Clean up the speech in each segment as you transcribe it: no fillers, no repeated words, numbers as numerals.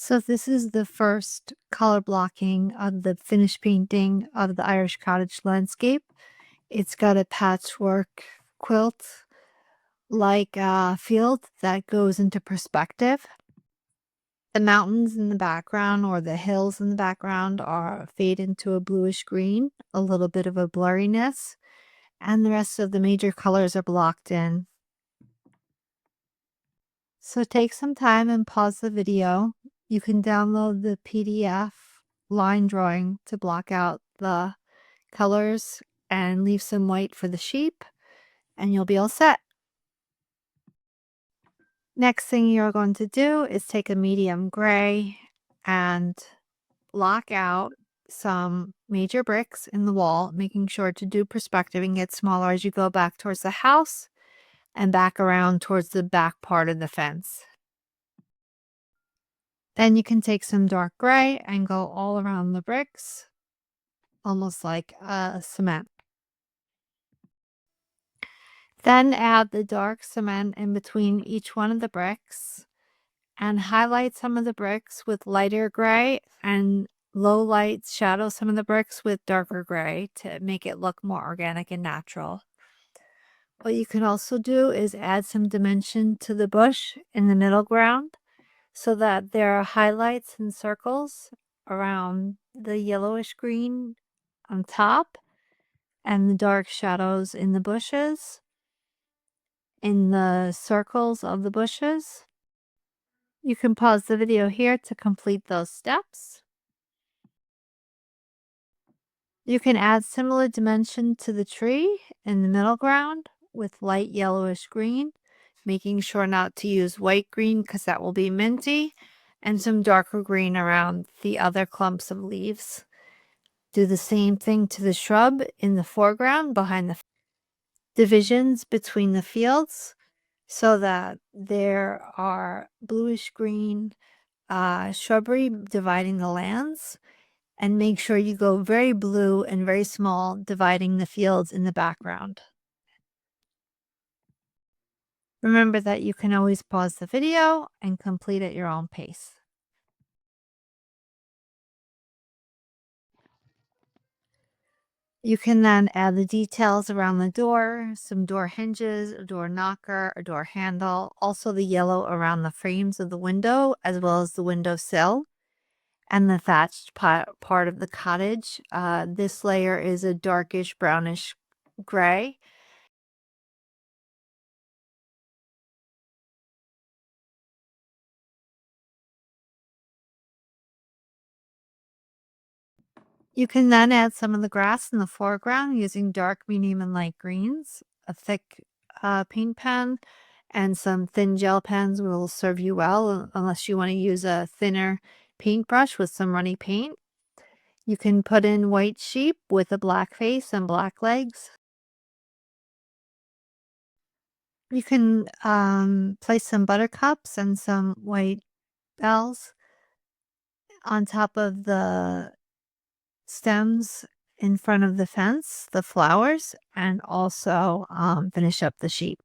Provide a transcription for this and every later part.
So this is the first color blocking of the finished painting of the Irish cottage landscape. It's got a patchwork quilt like a field that goes into perspective. The mountains in the background or the hills in the background are fade into a bluish green, a little bit of a blurriness, and the rest of the major colors are blocked in. So take some time and pause the video. You can download the PDF line drawing to block out the colors and leave some white for the sheep, and you'll be all set. Next thing you're going to do is take a medium gray and block out some major bricks in the wall, making sure to do perspective and get smaller as you go back towards the house and back around towards the back part of the fence. Then you can take some dark gray and go all around the bricks, almost like a cement. Then add the dark cement in between each one of the bricks and highlight some of the bricks with lighter gray and low light shadow some of the bricks with darker gray to make it look more organic and natural. What you can also do is add some dimension to the bush in the middle ground so that there are highlights and circles around the yellowish green on top and the dark shadows in the bushes, in the circles of the bushes. You can pause the video here to complete those steps. You can add similar dimension to the tree in the middle ground with light yellowish green, making sure not to use white green because that will be minty, and some darker green around the other clumps of leaves. Do the same thing to the shrub in the foreground behind the divisions between the fields so that there are bluish green shrubbery dividing the lands, and make sure you go very blue and very small dividing the fields in the background. Remember that you can always pause the video and complete at your own pace. You can then add the details around the door, some door hinges, a door knocker, a door handle, also the yellow around the frames of the window, as well as the window sill, and the thatched part of the cottage. This layer is a darkish brownish gray. You can then add some of the grass in the foreground using dark, medium, and light greens. A thick paint pen and some thin gel pens will serve you well unless you want to use a thinner paintbrush with some runny paint. You can put in white sheep with a black face and black legs. You can place some buttercups and some white bells on top of the stems in front of the fence, the flowers, and also finish up the sheep.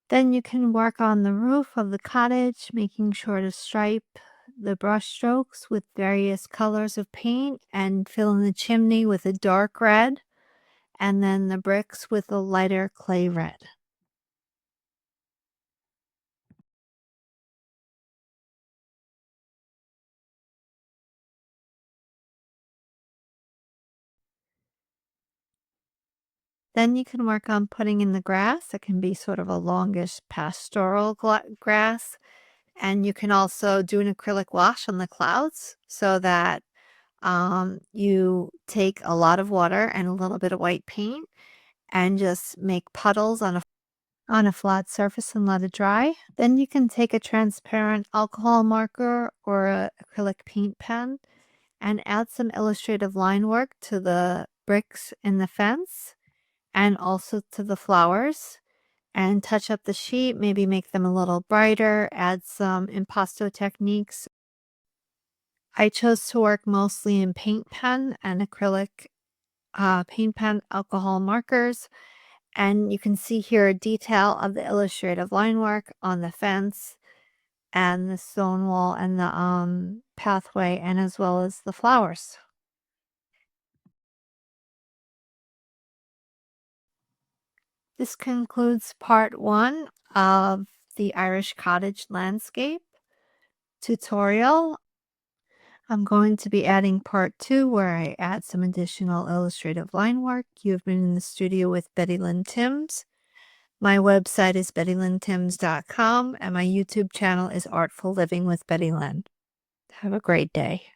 Then you can work on the roof of the cottage, making sure to stripe the brush strokes with various colors of paint and fill in the chimney with a dark red and then the bricks with a lighter clay red. Then you can work on putting in the grass. It can be sort of a longish pastoral grass. And you can also do an acrylic wash on the clouds so that you take a lot of water and a little bit of white paint and just make puddles on a flat surface and let it dry. Then you can take a transparent alcohol marker or a acrylic paint pen and add some illustrative line work to the bricks in the fence and also to the flowers and touch up the sheet, maybe make them a little brighter, add some impasto techniques. I chose to work mostly in paint pen and acrylic paint pen alcohol markers. And you can see here a detail of the illustrative line work on the fence and the stone wall and the pathway, and as well as the flowers. This concludes part 1 of the Irish cottage landscape tutorial. I'm going to be adding part 2 where I add some additional illustrative line work. You've been in the studio with Betty Lynn Timms. My website is bettylynntimms.com and my YouTube channel is Artful Living with Betty Lynn. Have a great day.